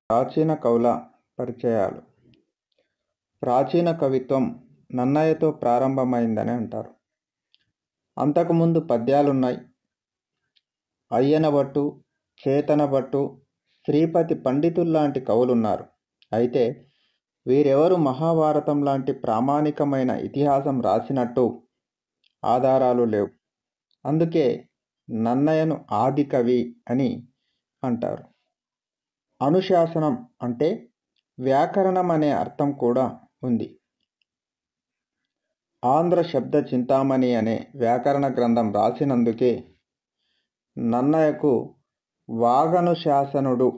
ప్రాచీన కవుల పరిచయాలు. ప్రాచీన కవిత్వం నన్నయ్యతో ప్రారంభమైందని అంటారు. అంతకుముందు పద్యాలున్నాయి. అయ్యనభట్టు, చేతనభట్టు, శ్రీపతి పండితుల్లాంటి కవులున్నారు. అయితే వీరెవరు మహాభారతం లాంటి ప్రామాణికమైన ఇతిహాసం రాసినట్టు ఆధారాలు లేవు. అందుకే నన్నయ్యను ఆది కవి అని అంటారు. అనుశాసనం అంటే వ్యాకరణం అనే అర్థం కూడా ఉంది. ఆంధ్ర శబ్ద చింతామణి అనే వ్యాకరణ గ్రంథం రాసినందుకే నన్నయ్యకు వాగనుశాసనుడు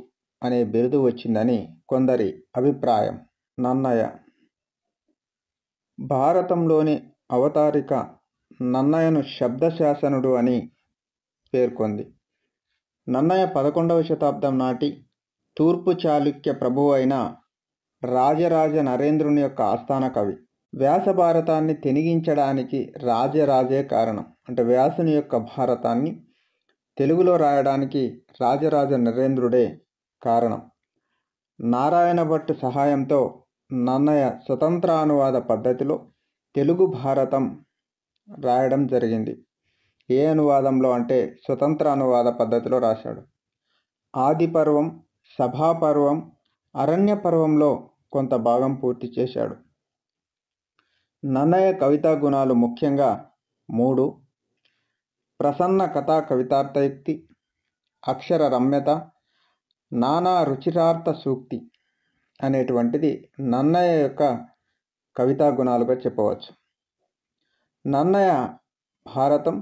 అనే బిరుదు వచ్చిందని కొందరి అభిప్రాయం. నన్నయ్య భారతంలోని అవతారిక నన్నయ్యను శబ్దశాసనుడు అని పేర్కొంది. నన్నయ్య 11వ శతాబ్దం నాటి తూర్పు చాళుక్య ప్రభువు అయిన రాజరాజ నరేంద్రుని యొక్క ఆస్థాన కవి. వ్యాస భారతాన్ని తెనిగించడానికి రాజరాజే కారణం. అంటే వ్యాసుని యొక్క భారతాన్ని తెలుగులో రాయడానికి రాజరాజ నరేంద్రుడే కారణం. నారాయణ భట్టు సహాయంతో నన్నయ్య స్వతంత్రానువాద పద్ధతిలో తెలుగు భారతం రాయడం జరిగింది. ఏ అనువాదంలో అంటే స్వతంత్ర అనువాద పద్ధతిలో రాశాడు. ఆది పర్వం, సభాపర్వం, అరణ్య పర్వంలో కొంత భాగం పూర్తి చేశాడు. నన్నయ్య కవితా గుణాలు ముఖ్యంగా 3: ప్రసన్న కథా కవితార్థయుక్తి, అక్షర రమ్యత, నానా రుచిరార్థ సూక్తి అనేటువంటిది నన్నయ్య యొక్క కవితా గుణాలుగా చెప్పవచ్చు. నన్నయ్య భారతం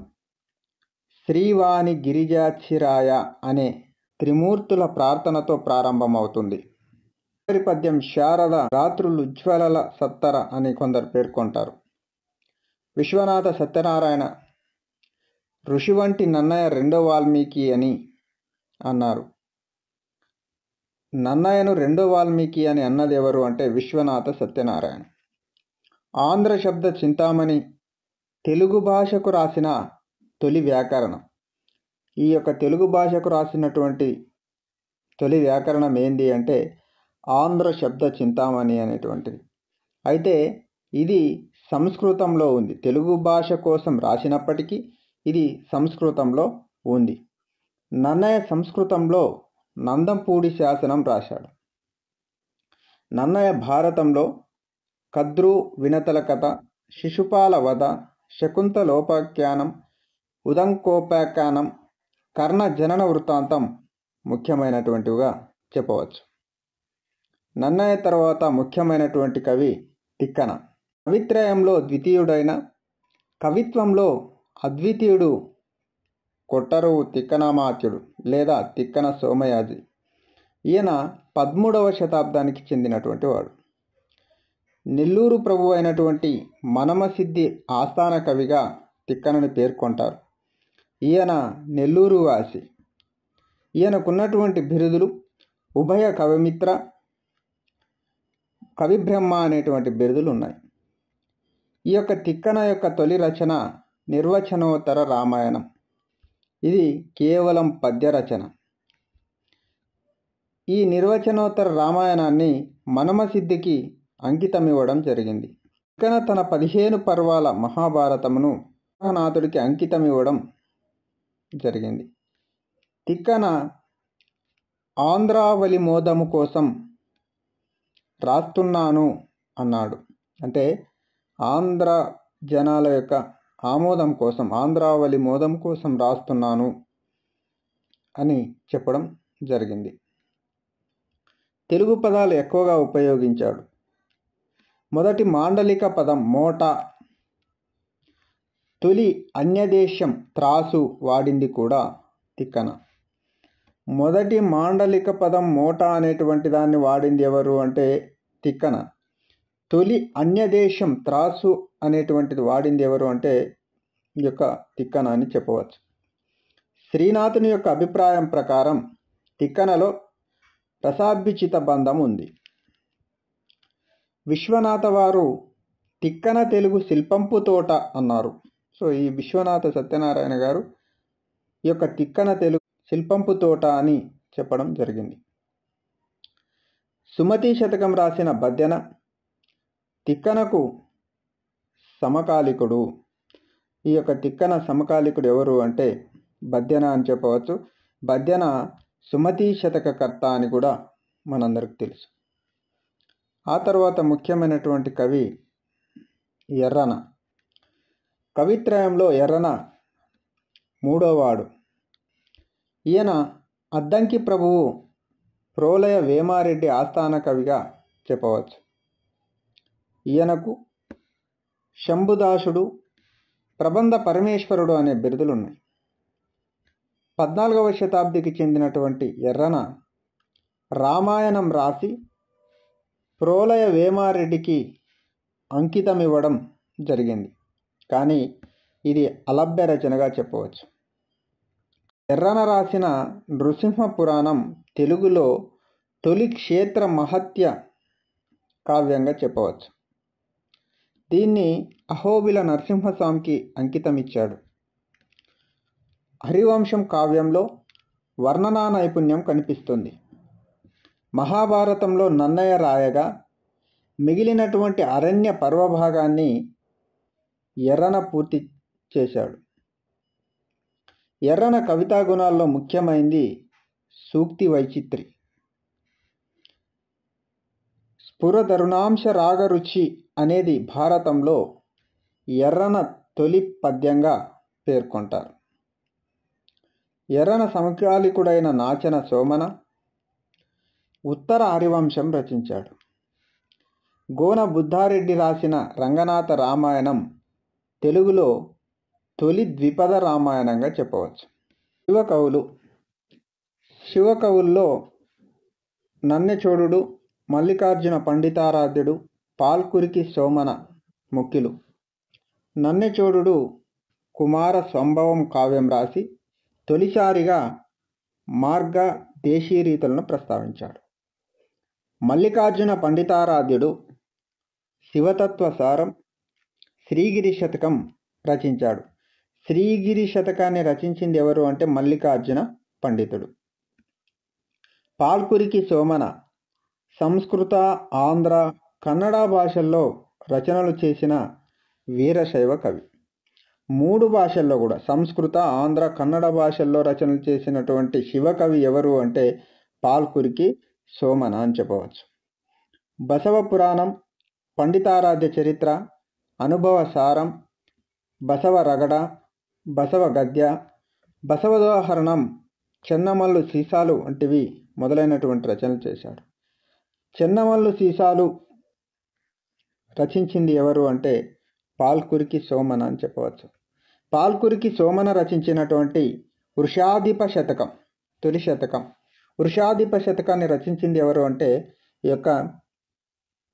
శ్రీవాణి గిరిజాక్షిరాయ అనే త్రిమూర్తుల ప్రార్థనతో ప్రారంభమవుతుంది. పద్యం శారద రాత్రులుజ్వలల సత్తర అని కొందరు పేర్కొంటారు. విశ్వనాథ సత్యనారాయణ ఋషి వంటి నన్నయ్య రెండో వాల్మీకి అని అన్నారు. నన్నయ్యను రెండో వాల్మీకి అని అన్నది ఎవరు అంటే విశ్వనాథ సత్యనారాయణ. ఆంధ్ర శబ్ద చింతామణి తెలుగు భాషకు రాసిన తొలి వ్యాకరణం. ఈ యొక్క తెలుగు భాషకు రాసినటువంటి తొలి వ్యాకరణం ఏంది అంటే ఆంధ్ర శబ్ద చింతామణి అనేటువంటిది. అయితే ఇది సంస్కృతంలో ఉంది. తెలుగు భాష కోసం రాసినప్పటికీ ఇది సంస్కృతంలో ఉంది. నన్నయ్య సంస్కృతంలో నందంపూడి శాసనం రాశాడు. నన్నయ్య భారతంలో కద్రు వినతల కథ, శిశుపాల వధ, శకుంతలోపాఖ్యానం, ఉదంకోపాఖ్యానం, కర్ణ జనన వృత్తాంతం ముఖ్యమైనటువంటివిగా చెప్పవచ్చు. నన్నయ్య తర్వాత ముఖ్యమైనటువంటి కవి తిక్కన. కవిత్రయంలో ద్వితీయుడైన, కవిత్వంలో అద్వితీయుడు కొట్టరువు తిక్కనమాత్యుడు లేదా తిక్కన సోమయాజి. ఈయన 13వ శతాబ్దానికి చెందినటువంటి వాడు. నెల్లూరు ప్రభు అయినటువంటి మనమసిద్ధి ఆస్థాన కవిగా తిక్కనని పేర్కొంటారు. ఈయన నెల్లూరు వాసి. ఈయనకున్నటువంటి బిరుదులు ఉభయ కవిమిత్ర, కవిబ్రహ్మ అనేటువంటి బిరుదులు ఉన్నాయి. ఈ యొక్క తిక్కన యొక్క తొలి రచన నిర్వచనోత్తర రామాయణం. ఇది కేవలం పద్య రచన. ఈ నిర్వచనోత్తర రామాయణాన్ని మనమసిద్ధికి అంకితం ఇవ్వడం జరిగింది. తిక్కన తన 15 పర్వాల మహాభారతమును నాథుడికి అంకితం ఇవ్వడం జరిగింది. తిక్కన ఆంధ్రావళి మోదము కోసం రాస్తున్నాను అన్నాడు. అంటే ఆంధ్ర జనాల యొక్క ఆమోదం కోసం, ఆంధ్రావళి మోదం కోసం రాస్తున్నాను అని చెప్పడం జరిగింది. తెలుగు పదాలు ఎక్కువగా ఉపయోగించాడు. మొదటి మాండలిక పదం మోట. తొలి అన్యదేశం త్రాసు వాడింది కూడా తిక్కన. మొదటి మాండలిక పదం మోట అనేటువంటి దాన్ని వాడింది ఎవరు అంటే తిక్కన. తొలి అన్యదేశం త్రాసు అనేటువంటిది వాడింది ఎవరు అంటే ఈ యొక్క తిక్కన అని చెప్పవచ్చు. శ్రీనాథుని యొక్క అభిప్రాయం ప్రకారం తిక్కనలో రసాభిచిత బంధం ఉంది. విశ్వనాథ వారు తిక్కన తెలుగు శిల్పంపు తోట అన్నారు. సో ఈ విశ్వనాథ సత్యనారాయణ గారు ఈ యొక్క తిక్కన తెలుగు శిల్పంపు తోట అని చెప్పడం జరిగింది. సుమతి శతకం రాసిన బద్దెన తిక్కనకు సమకాలికుడు. ఈ యొక్క తిక్కన సమకాలికుడు ఎవరు అంటే బద్దెన అని చెప్పవచ్చు. బద్దెన సుమతి శతక కర్త అని కూడా మనందరికి తెలుసు. ఆ తర్వాత ముఖ్యమైనటువంటి కవి ఎర్రన. కవిత్రయంలో ఎర్రన మూడోవాడు. ఈయన అద్దంకి ప్రభువు ప్రోలయ వేమారెడ్డి ఆస్థాన కవిగా చెప్పవచ్చు. ఈయనకు శంభుదాసుడు, ప్రబంధ పరమేశ్వరుడు అనే బిరుదులు ఉన్నాయి. 14వ శతాబ్దికి చెందినటువంటి ఎర్రన రామాయణం రాసి ప్రోలయ వేమారెడ్డికి అంకితం ఇవ్వడం జరిగింది. కానీ ఇది అలభ్య రచనగా చెప్పవచ్చు. ఎర్రన రాసిన నృసింహ పురాణం తెలుగులో తొలి క్షేత్ర మహత్య కావ్యంగా చెప్పవచ్చు. దీన్ని అహోబిల నరసింహస్వామికి అంకితం ఇచ్చాడు. హరివంశం కావ్యంలో వర్ణనా నైపుణ్యం కనిపిస్తుంది. మహాభారతంలో నన్నయ్య రాయగా మిగిలినటువంటి అరణ్య పర్వభాగాన్ని ఎర్రన పూర్తి చేశాడు. ఎర్రన కవితా గుణాల్లో ముఖ్యమైనది సూక్తి వైచిత్రి. స్ఫురధరుణాంశ రాగరుచి అనేది భారతంలో ఎర్రన తొలి పద్యంగా పేర్కొంటారు. ఎర్రన సమకాలికుడైన నాచన సోమన ఉత్తర హరివంశం రచించాడు. గోన బుద్ధారెడ్డి రాసిన రంగనాథ రామాయణం తెలుగులో తొలి ద్విపద రామాయణంగా చెప్పవచ్చు. శివకవుల్లో నన్నెచోడుడు, మల్లికార్జున పండితారాధ్యుడు, పాల్కురికి సోమన ముఖ్యులు. నన్నెచోడుడు కుమార సంభవం కావ్యం రాసి తొలిసారిగా మార్గ దేశీరీతులను ప్రస్తావించాడు. మల్లికార్జున పండితారాధ్యుడు శివతత్వ సారం, శ్రీగిరి శతకం రచించాడు. శ్రీగిరి శతకాన్ని రచించింది ఎవరు అంటే మల్లికార్జున పండితుడు. పాల్కురికి సోమన సంస్కృత, ఆంధ్ర, కన్నడ భాషల్లో రచనలు చేసిన వీరశైవ కవి. 3 భాషల్లో కూడా సంస్కృత, ఆంధ్ర, కన్నడ భాషల్లో రచనలు చేసినటువంటి శివకవి ఎవరు అంటే పాల్కురికి సోమన అని చెప్పవచ్చు. బసవ పురాణం, పండితారాధ్య చరిత్ర, అనుభవ సారం, బసవ రగడ, బసవ గద్య, బసవోదాహరణం, చెన్నమల్లు సీసాలు వంటివి మొదలైనటువంటి రచనలు చేశాడు. చెన్నమల్లు సీసాలు రచించింది ఎవరు అంటే పాల్కురికి సోమన అని చెప్పవచ్చు. పాల్కురికి సోమన రచించినటువంటి వృషాధిప శతకం తొలి శతకం. వృషాధిప శతకాన్ని రచించింది ఎవరు అంటే ఈ యొక్క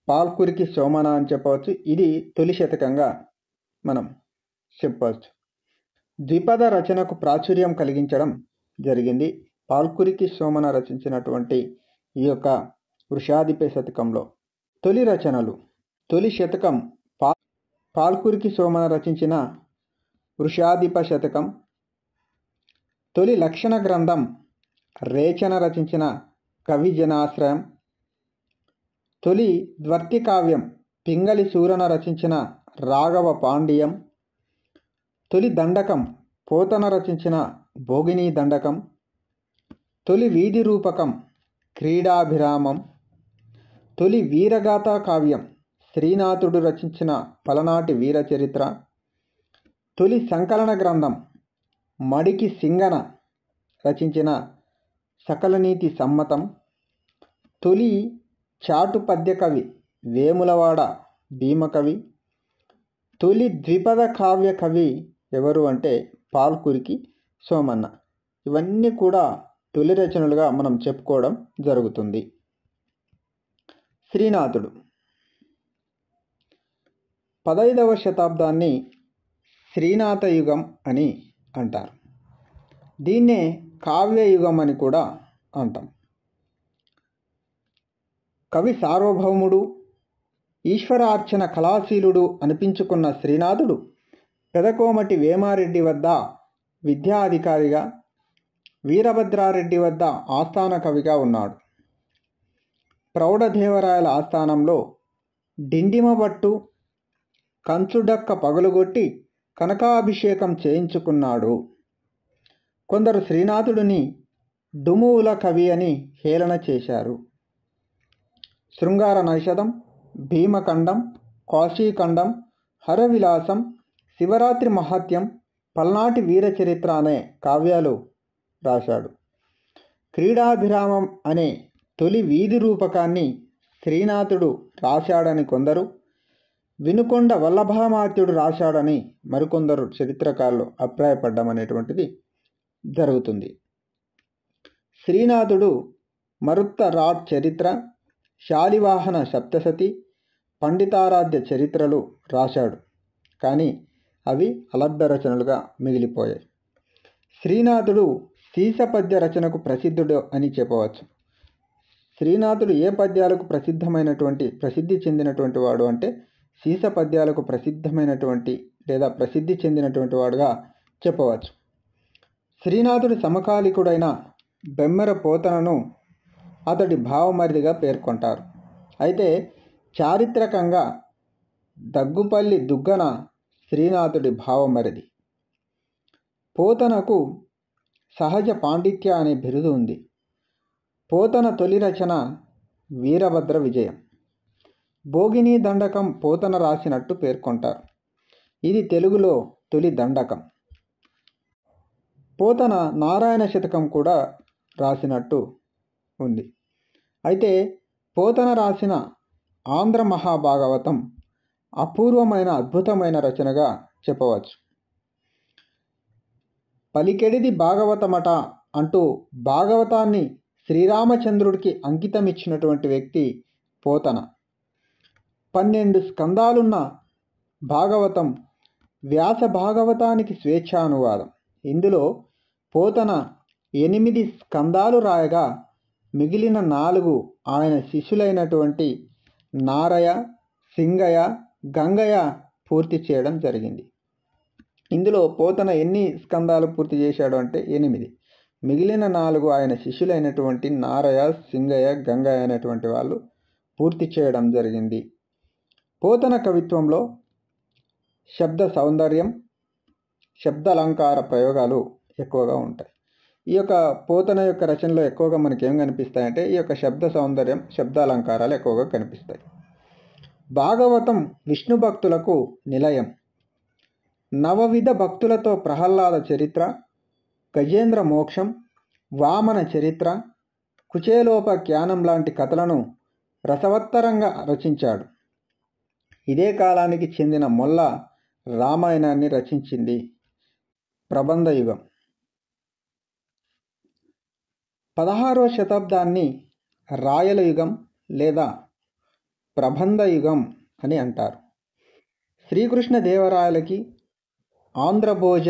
పాల్కురికి సోమన అని చెప్పవచ్చు. ఇది తొలి శతకంగా మనం చెప్పవచ్చు. ద్విపద రచనకు ప్రాచుర్యం కలిగించడం జరిగింది పాల్కురికి సోమన రచించినటువంటి ఈ యొక్క వృషాధిప శతకంలో. తొలి రచనలు. తొలి శతకం పాల్కురికి సోమన రచించిన వృషాధిప శతకం. తొలి లక్షణ గ్రంథం రేచన రచించిన కవి జనాశ్రయం. తొలి ద్వర్తి కావ్యం పింగళి సూరన రచించిన రాఘవ పాండ్యం. తొలి దండకం పోతన రచించిన భోగిని దండకం. తొలి వీధి రూపకం క్రీడాభిరామం. తొలి వీరగాథా కావ్యం శ్రీనాథుడు రచించిన పలనాటి వీరచరిత్ర. తొలి సంకలన గ్రంథం మడికి సింగన రచించిన సకలనీతి సమ్మతం. తొలి చాటు పద్య కవి వేములవాడ భీమకవి. తొలి ద్విపద కావ్య కవి ఎవరు అంటే పాల్కురికి సోమన్న. ఇవన్నీ కూడా తొలి రచనలుగా మనం చెప్పుకోవడం జరుగుతుంది. శ్రీనాథుడు 15వ శతాబ్దాన్ని శ్రీనాథ యుగం అని అంటారు. దీన్నే కావ్యయుగం అని కూడా అంటాం. కవి సార్వభౌముడు, ఈశ్వరార్చన కళాశీలుడు అనిపించుకున్న శ్రీనాథుడు పెదకోమటి వేమారెడ్డి వద్ద విద్యాధికారిగా, వీరభద్రారెడ్డి వద్ద ఆస్థాన కవిగా ఉన్నాడు. ప్రౌఢదేవరాయల ఆస్థానంలో డిండిమబట్టు, కంచుడక్క పగులుగొట్టి కనకాభిషేకం చేయించుకున్నాడు. కొందరు శ్రీనాథుడిని డుమువుల కవి అని హేళన చేశారు. శృంగార నైషధం, భీమఖండం, కాశీఖండం, హరవిలాసం, శివరాత్రి మహాత్యం, పల్నాటి వీరచరిత్ర అనే కావ్యాలు రాశాడు. క్రీడాభిరామం అనే తొలి వీధి రూపకాన్ని శ్రీనాథుడు రాశాడని కొందరు, వినుకొండ వల్లభామాత్యుడు రాశాడని మరికొందరు చరిత్రకారులు అభిప్రాయపడ్డం అనేటువంటిది జరుగుతుంది. శ్రీనాథుడు మరుత్త రాట్ చరిత్ర, శాలివాహన సప్తశతి, పండితారాధ్య చరిత్రలు రాశాడు. కానీ అవి అలభ్య రచనలుగా మిగిలిపోయాయి. శ్రీనాథుడు సీసపద్య రచనకు ప్రసిద్ధుడు అని చెప్పవచ్చు. శ్రీనాథుడు ఏ పద్యాలకు ప్రసిద్ధి చెందినటువంటి వాడు అంటే సీస పద్యాలకు ప్రసిద్ధమైనటువంటి లేదా ప్రసిద్ధి చెందినటువంటి వాడుగా చెప్పవచ్చు. శ్రీనాథుడి సమకాలికుడైన బెమ్మెర పోతనను అతడి భావమరిదిగా పేర్కొంటారు. అయితే చారిత్రకంగా దగ్గుపల్లి దుగ్గన శ్రీనాథుడి భావమరిది. పోతనకు సహజ పాండిత్య అనే బిరుదు ఉంది. పోతన తొలి రచన వీరభద్ర విజయం. భోగిని దండకం పోతన రాసినట్టు పేర్కొంటారు. ఇది తెలుగులో తొలి దండకం. పోతన నారాయణ శతకం కూడా రాసినట్టు ఉంది. అయితే పోతన రాసిన ఆంధ్ర మహాభాగవతం అపూర్వమైన అద్భుతమైన రచనగా చెప్పవచ్చు. పలికెడిది భాగవతమట అంటూ భాగవతాన్ని శ్రీరామచంద్రుడికి అంకితమిచ్చినటువంటి వ్యక్తి పోతన. 12 స్కందాలున్న భాగవతం వ్యాస భాగవతానికి స్వేచ్ఛానువాదం. ఇందులో పోతన 8 స్కందాలు రాయగా మిగిలిన 4 ఆయన శిష్యులైనటువంటి నారయ, సింగయ, గంగయ పూర్తి చేయడం జరిగింది. ఇందులో పోతన ఎన్ని స్కందాలు పూర్తి చేశాడు అంటే 8. మిగిలిన 4 ఆయన శిష్యులైనటువంటి నారయ, సింగయ, గంగయ అనేటువంటి వాళ్ళు పూర్తి చేయడం జరిగింది. పోతన కవిత్వంలో శబ్ద సౌందర్యం, శబ్దాలంకార ప్రయోగాలు ఎక్కువగా ఉంటాయి. ఈ యొక్క పోతన యొక్క రచనలో ఎక్కువగా మనకి ఏం కనిపిస్తాయంటే ఈ యొక్క శబ్ద సౌందర్యం, శబ్దాలంకారాలు ఎక్కువగా కనిపిస్తాయి. భాగవతం విష్ణు భక్తులకు నిలయం. నవవిధ భక్తులతో ప్రహ్లాద చరిత్ర, గజేంద్ర మోక్షం, వామన చరిత్ర, కుచేలోపఖ్యానం లాంటి కథలను రసవత్తరంగా రచించాడు. ఇదే కాలానికి చెందిన మొల్ల రామాయణాన్ని రచించింది. ప్రబంధ యుగం. 16వ శతాబ్దాన్ని రాయల యుగం లేదా ప్రబంధ యుగం అని అంటారు. శ్రీకృష్ణదేవరాయలకి ఆంధ్రభోజ,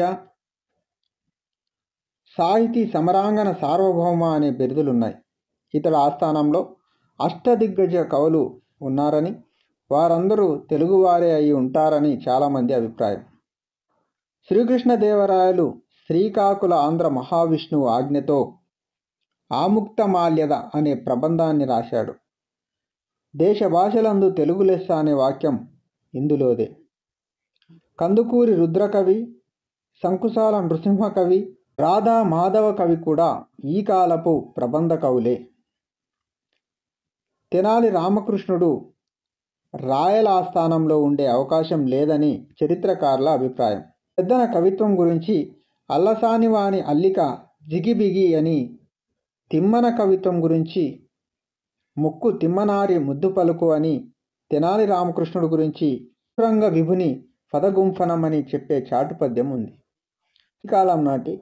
సాహితీ సమరాంగణ సార్వభౌమ అనే బిరుదులున్నాయి. ఇతడి ఆస్థానంలో అష్టదిగ్గజ కవులు ఉన్నారని, వారందరూ తెలుగువారే అయి ఉంటారని చాలామంది అభిప్రాయం. శ్రీకృష్ణదేవరాయలు శ్రీకాకుళ ఆంధ్ర మహావిష్ణువు ఆజ్ఞతో ఆముక్తమాల్యద అనే ప్రబంధాన్ని రాశాడు. దేశ భాషలందు తెలుగు లెస్స అనే వాక్యం ఇందులోదే. కందుకూరి రుద్రకవి, శంకుశాల నృసింహ కవి, రాధా మాధవ కవి కూడా ఈ కాలపు ప్రబంధ కవులే. తెనాలి రామకృష్ణుడు రాయల ఆస్థానంలో ఉండే అవకాశం లేదని చరిత్రకారుల అభిప్రాయం. పెద్దన కవిత్వం గురించి అల్లసానివాని అల్లిక జిగిబిగి అని, తిమ్మన కవిత్వం గురించి ముక్కు తిమ్మనారి ముద్దు పలుకు అని, తెనాలి రామకృష్ణుడు గురించి రంగ విభుని పదగుంఫనం అని చెప్పే చాటుపద్యం ఉంది. ఈ కాలం నాటి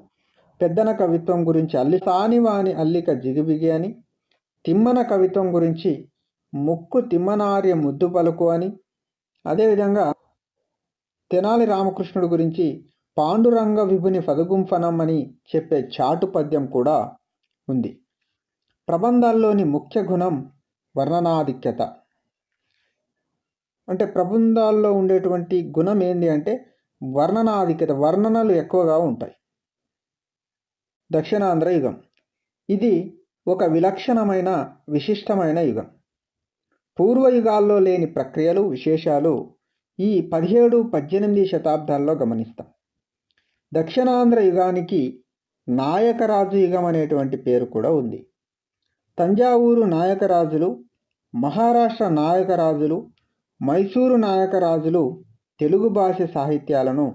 పెద్దన కవిత్వం గురించి అల్లసానివాని అల్లిక జిగిబిగి అని, తిమ్మన కవిత్వం గురించి ముక్కు తిమ్మనార్య ముద్దు పలుకు అని, అదేవిధంగా తెనాలి రామకృష్ణుడు గురించి పాండురంగ విభుని పదగుంఫనం అని చెప్పే చాటు పద్యం కూడా ఉంది. ప్రబంధాల్లోని ముఖ్య గుణం వర్ణనాధిక్యత. అంటే ప్రబంధాల్లో ఉండేటువంటి గుణం ఏంటి అంటే వర్ణనలు ఎక్కువగా ఉంటాయి. దక్షిణాంధ్ర యుగం ఇది ఒక విలక్షణమైన విశిష్టమైన యుగం. పూర్వయుగాల్లో లేని ప్రక్రియలు విశేషాలు ఈ 17-18 శతాబ్దాల్లో గమనిస్తాం. దక్షిణాంధ్ర యుగానికి నాయకరాజు యుగం అనేటువంటి పేరు కూడా ఉంది. తంజావూరు నాయకరాజులు, మహారాష్ట్ర నాయకరాజులు, మైసూరు నాయకరాజులు తెలుగు భాష సాహిత్యాలను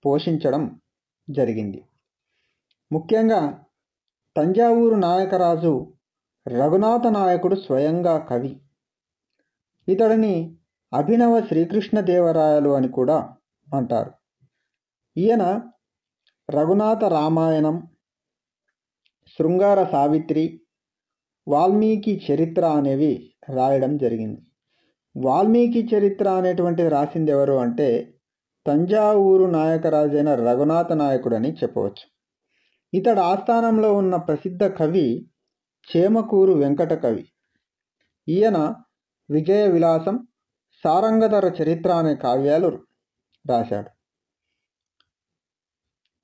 పోషించడం జరిగింది. ముఖ్యంగా తంజావూరు నాయకరాజు రఘునాథ నాయకుడు స్వయంగా కవి. ఇతడిని అభినవ శ్రీకృష్ణదేవరాయలు అని కూడా అంటారు. ఈయన రఘునాథ రామాయణం, శృంగార సావిత్రి, వాల్మీకి చరిత్ర అనేవి రాయడం జరిగింది. వాల్మీకి చరిత్ర అనేటువంటిది రాసింది ఎవరు అంటే తంజావూరు నాయకరాజైన రఘునాథ నాయకుడు అని చెప్పవచ్చు. ఇతడు ఆస్థానంలో ఉన్న ప్రసిద్ధ కవి చేమకూరు వెంకట కవి. ఈయన విజయ విలాసం, సారంగధర చరిత్ర అనే కావ్యాలు రాశాడు.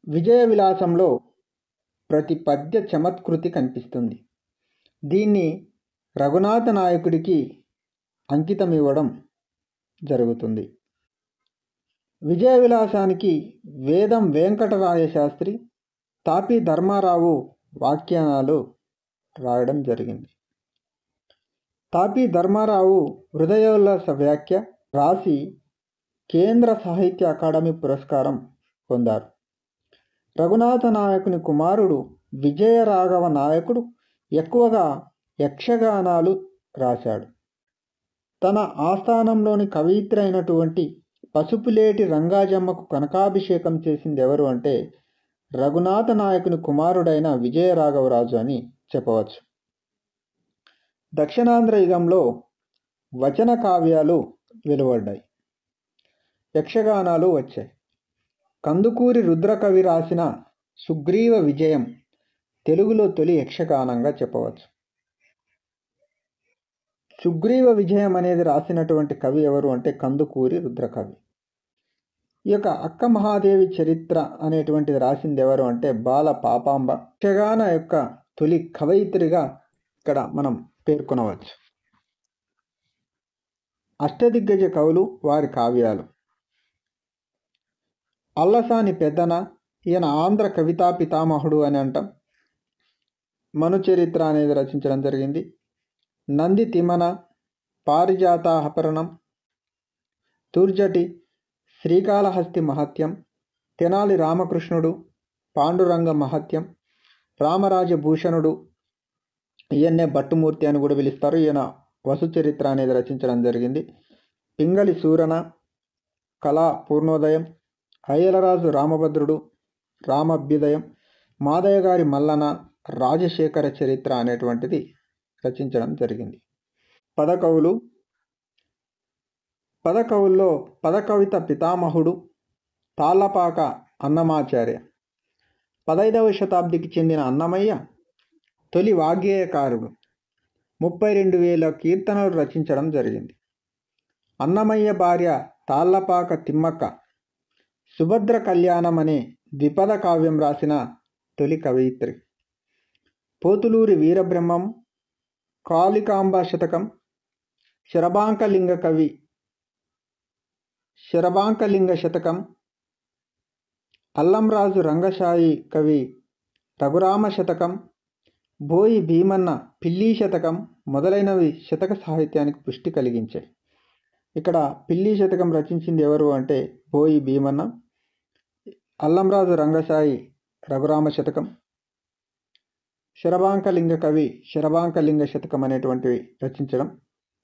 విజయ విలాసంలో ప్రతి పద్య చమత్కృతి కనిపిస్తుంది. దీన్ని రఘునాథ నాయకుడికి అంకితం ఇవ్వడం జరుగుతుంది. విజయ విలాసానికి వేదం వెంకటరాయ శాస్త్రి, తాపీ ధర్మారావు వ్యాఖ్యానాలు రాయడం జరిగింది. తాపీ ధర్మారావు హృదయోల్లాస వ్యాఖ్య రాసి కేంద్ర సాహిత్య అకాడమీ పురస్కారం పొందారు. రఘునాథ నాయకుని కుమారుడు విజయరాఘవ నాయకుడు ఎక్కువగా యక్షగానాలు రాశాడు. తన ఆస్థానంలోని కవయిత్రి అయినటువంటి పసుపులేటి రంగాజమ్మకు కనకాభిషేకం చేసింది ఎవరు అంటే రఘునాథ నాయకుని కుమారుడైన విజయరాఘవరాజు అని చెప్పవచ్చు. దక్షిణాంధ్ర యుగంలో వచన కావ్యాలు వెలువడ్డాయి, యక్షగానాలు వచ్చాయి. కందుకూరి రుద్రకవి రాసిన సుగ్రీవ విజయం తెలుగులో తొలి యక్షగానంగా చెప్పవచ్చు. సుగ్రీవ విజయం అనేది రాసినటువంటి కవి ఎవరు అంటే కందుకూరి రుద్రకవి. ఈ యొక్క అక్క మహాదేవి చరిత్ర అనేటువంటిది రాసింది ఎవరు అంటే బాల పాపాంబ. యక్షగాన యొక్క తొలి కవయిత్రిగా ఇక్కడ మనం పేర్కొనవచ్చు. అష్టదిగ్గజ కవులు, వారి కావ్యాలు. అల్లసాని పెద్దన, ఈయన ఆంధ్ర కవితా పితామహుడు అని అంటాం. మను చరిత్ర అనేది రచించడం జరిగింది. నంది తిమన, పారిజాతాహరణం, తుర్జటి, శ్రీకాళహస్తి మహత్యం, తెనాలి రామకృష్ణుడు, పాండురంగ మహత్యం, రామరాజభూషణుడు, ఈయన్నే భట్టుమూర్తి అని కూడా పిలుస్తారు. ఈయన వసు చరిత్ర అనేది రచించడం జరిగింది. పింగళి సూరన, కళా పూర్ణోదయం, అయ్యలరాజు రామభద్రుడు, రామాభ్యుదయం, మాదయ్య గారి మల్లన, రాజశేఖర చరిత్ర అనేటువంటిది రచించడం జరిగింది. పదకవులు. పదకవుల్లో పదకవిత పితామహుడు తాళ్లపాక అన్నమాచార్య. 15వ శతాబ్దికి చెందిన అన్నమయ్య తొలి వాగ్గేయకారుడు. 32,000 కీర్తనలు రచించడం జరిగింది. అన్నమయ్య భార్య తాళ్లపాక తిమ్మక్క సుభద్ర కళ్యాణం అనే ద్విపద కావ్యం రాసిన తొలి కవయిత్రి. పోతులూరి వీరబ్రహ్మం, కాళికాంబ శతకం, శరభాంకలింగ శతకం, అల్లంరాజు రంగశాయి కవి రఘురామ శతకం, బోయి భీమన్న పిల్లీ శతకం మొదలైనవి శతక సాహిత్యానికి పుష్టి కలిగించాయి. ఇక్కడ పిల్లీ శతకం రచించింది ఎవరు అంటే బోయి భీమన్న, అల్లంరాజు రంగశాయి రఘురామ శతకం, శరభాంకలింగ కవి శరభాంకలింగ శతకం అనేటువంటివి రచించడం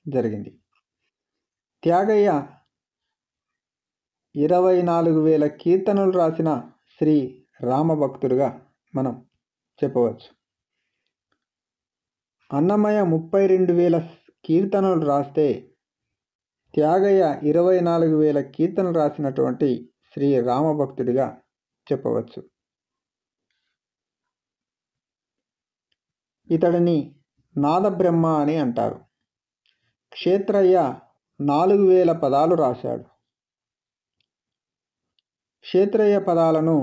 జరిగింది. త్యాగయ్య 24,000 కీర్తనలు రాసిన శ్రీ రామభక్తుడుగా మనం చెప్పవచ్చు. అన్నమయ్య 32,000 కీర్తనలు రాస్తే త్యాగయ్య 24,000 కీర్తనలు రాసినటువంటి శ్రీ రామభక్తుడిగా చెప్పవచ్చు. ఇతడిని నాదబ్రహ్మ అని అంటారు. క్షేత్రయ్య 4,000 పదాలు రాశాడు. క్షేత్రయ పదాలను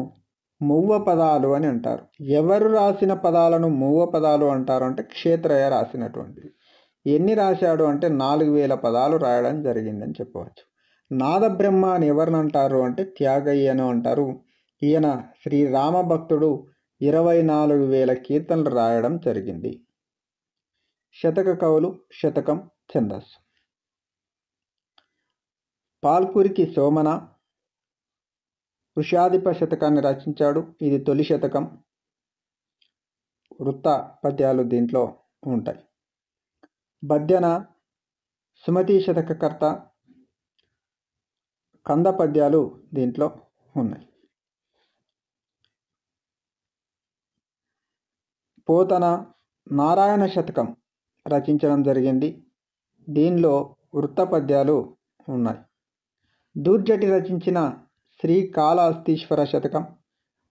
మువ్వ పదాలు అని అంటారు. ఎవరు రాసిన పదాలను మువ్వ పదాలు అంటారు అంటే క్షేత్రయ రాసినటువంటిది. ఎన్ని రాశాడు అంటే 4000 పదాలు రాయడం జరిగిందని చెప్పవచ్చు. నాదబ్రహ్మ అని ఎవరిని అంటారు అంటే త్యాగయ్యను అంటారు. ఈయన శ్రీరామ భక్తుడు. 24,000 కీర్తనలు రాయడం జరిగింది. శతక కవులు, శతకం, ఛందస్సు. పాల్కురికి సోమన వృషాధిప శతకాన్ని రచించాడు. ఇది తొలి శతకం. వృత్త పద్యాలు దీంట్లో ఉంటాయి. బద్యన సుమతి శతకకర్త, కంద పద్యాలు దీంట్లో ఉన్నాయి. పోతన నారాయణ శతకం రచించడం జరిగింది. దీనిలో వృత్త పద్యాలు ఉన్నాయి. దూర్జటి రచించిన శ్రీకాళహస్తీశ్వర శతకం,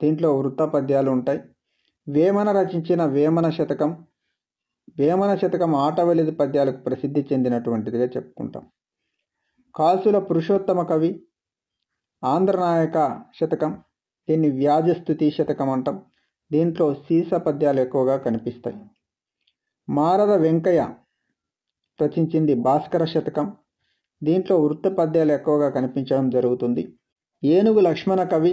దీంట్లో వృత్త పద్యాలు ఉంటాయి. వేమన రచించిన వేమన శతకం, వేమన శతకం ఆటవెలిది పద్యాలకు ప్రసిద్ధి చెందినటువంటిదిగా చెప్పుకుంటాం. కాసుల పురుషోత్తమ కవి ఆంధ్రనాయక శతకం, దీన్ని వ్యాజస్తుతి శతకం అంటాం. దీంట్లో సీస పద్యాలు ఎక్కువగా కనిపిస్తాయి. మారద వెంకయ్య రచించింది భాస్కర శతకం, దీంట్లో వృత్త పద్యాలు ఎక్కువగా కనిపించడం జరుగుతుంది. ఏనుగు లక్ష్మణ కవి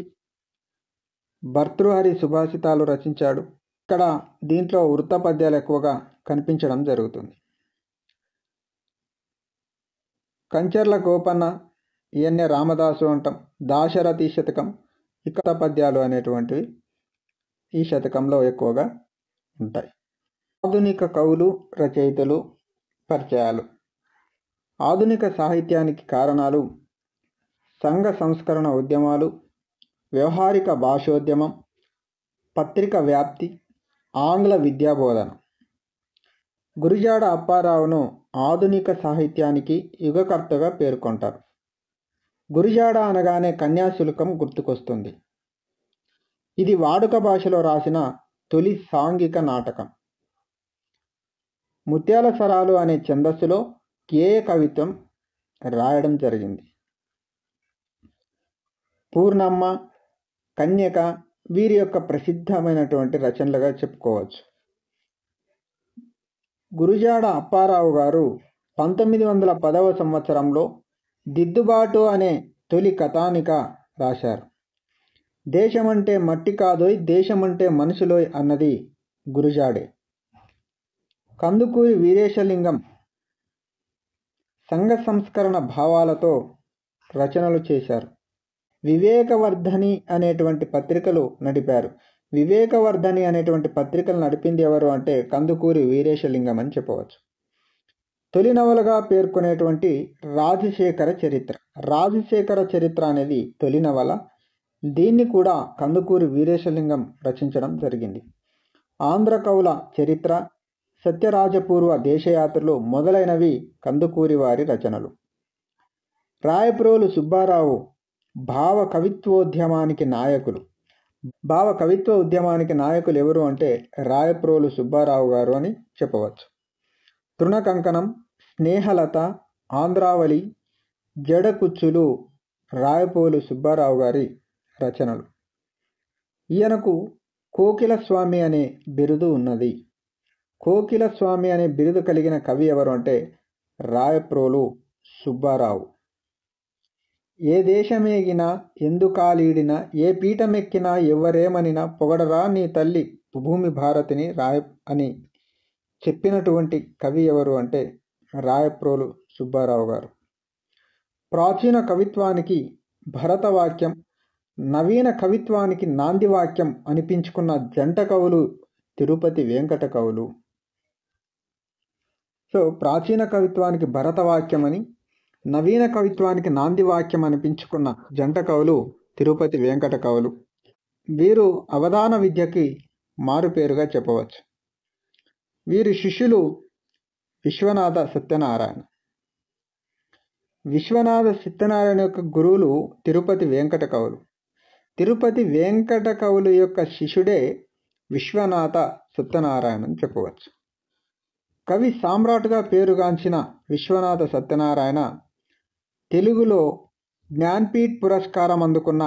భర్తృహరి సుభాషితాలు రచించాడు. ఇక్కడ దీంట్లో వృత్త పద్యాలు ఎక్కువగా కనిపించడం జరుగుతుంది. కంచర్ల గోపన్న, ఈయన్నే రామదాసు అంటాం. దాశరథి శతకం, ఇక పద్యాలు అనేటువంటివి ఈ శతకంలో ఎక్కువగా ఉంటాయి. ఆధునిక కవులు, రచయితలు, పరిచయాలు. ఆధునిక సాహిత్యానికి కారణాలు: సంఘ సంస్కరణ ఉద్యమాలు, వ్యవహారిక భాషోద్యమం, పత్రిక వ్యాప్తి, ఆంగ్ల విద్యాబోధన. గురిజాడ అప్పారావును ఆధునిక సాహిత్యానికి యుగకర్తగా పేర్కొంటారు. గురిజాడ అనగానే కన్యాశుల్కం గుర్తుకొస్తుంది. ఇది వాడుక భాషలో రాసిన తొలి సాంఘిక నాటకం. ముత్యాల సరాలు అనే ఛందస్సులో గేయ కవిత్వం రాయడం జరిగింది. పూర్ణమ్మ, కన్యక వీరి యొక్క ప్రసిద్ధమైనటువంటి రచనలుగా చెప్పుకోవచ్చు. గురిజాడ అప్పారావు గారు 1910వ సంవత్సరంలో దిద్దుబాటు అనే తొలి కథానిక రాశారు. దేశమంటే మట్టి కాదోయ్, దేశమంటే మనుషులోయ్ అన్నది గురిజాడే. కందుకూరి వీరేశలింగం సంఘ సంస్కరణ భావాలతో రచనలు చేశారు. వివేకవర్ధని అనేటువంటి పత్రికలు నడిపారు. వివేకవర్ధని అనేటువంటి పత్రికలు నడిపింది ఎవరు అంటే కందుకూరి వీరేశలింగం అని చెప్పవచ్చు. తొలి నవలగా పేర్కొనేటువంటి రాజశేఖర చరిత్ర. రాజశేఖర చరిత్ర అనేది తొలి నవల. దీన్ని కూడా కందుకూరి వీరేశలింగం రచించడం జరిగింది. ఆంధ్ర కవుల చరిత్ర, సత్యరాజపూర్వ దేశయాత్రలు మొదలైనవి కందుకూరి వారి రచనలు. రాయప్రోలు సుబ్బారావు భావ కవిత్వోద్యమానికి నాయకులు. భావ కవిత్వ ఉద్యమానికి నాయకులు ఎవరు అంటే రాయప్రోలు సుబ్బారావు గారు అని చెప్పవచ్చు. తృణకంకణం, స్నేహలత, ఆంధ్రావళి, జడకుచ్చులు రాయప్రోలు సుబ్బారావు గారి రచనలు. ఈయనకు కోకిల స్వామి అనే బిరుదు ఉన్నది. కోకిల స్వామి అనే బిరుదు కలిగిన కవి ఎవరు అంటే రాయప్రోలు సుబ్బారావు. ఏ దేశమేగినా, ఎందుకాలీడినా, ఏ పీఠమెక్కినా, ఎవరేమనినా పొగడరా నీ తల్లి భూమి భారతిని అని చెప్పినటువంటి కవి ఎవరు అంటే రాయప్రోలు సుబ్బారావు గారు. ప్రాచీన కవిత్వానికి భరతవాక్యం, నవీన కవిత్వానికి నాందివాక్యం అనిపించుకున్న జంట కవులు తిరుపతి వెంకట కవులు. సో ప్రాచీన కవిత్వానికి భరతవాక్యం అని, నవీన కవిత్వానికి నాందివాక్యం అనిపించుకున్న జంట కవులు తిరుపతి వెంకట కవులు. వీరు అవధాన విద్యకి మారుపేరుగా చెప్పవచ్చు. వీరి శిష్యులు విశ్వనాథ సత్యనారాయణ. విశ్వనాథ సత్యనారాయణ యొక్క గురువులు తిరుపతి వెంకట కవులు. తిరుపతి వెంకట కవులు యొక్క శిష్యుడే విశ్వనాథ సత్యనారాయణ అని చెప్పవచ్చు. కవి సామ్రాట్గా పేరుగాంచిన విశ్వనాథ సత్యనారాయణ తెలుగులో జ్ఞాన్పీఠ్ పురస్కారం అందుకున్న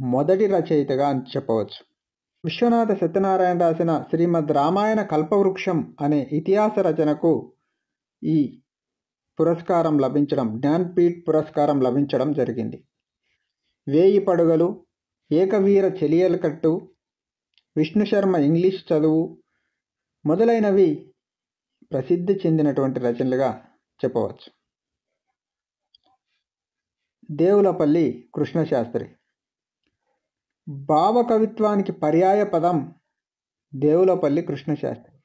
మొదటి రచయితగా అని చెప్పవచ్చు. విశ్వనాథ సత్యనారాయణ రాసిన శ్రీమద్ రామాయణ కల్పవృక్షం అనే ఇతిహాస రచనకు ఈ పురస్కారం లభించడం, జ్ఞాన్పీఠ్ పురస్కారం లభించడం జరిగింది. వేయి పడుగలు, ఏకవీర చెలియలకట్టు, విష్ణు శర్మ ఇంగ్లీష్ చదువు మొదలైనవి ప్రసిద్ధి చెందినటువంటి రచనలుగా చెప్పవచ్చు. దేవులపల్లి కృష్ణశాస్త్రి. భావకవిత్వానికి పర్యాయ పదం దేవులపల్లి కృష్ణశాస్త్రి.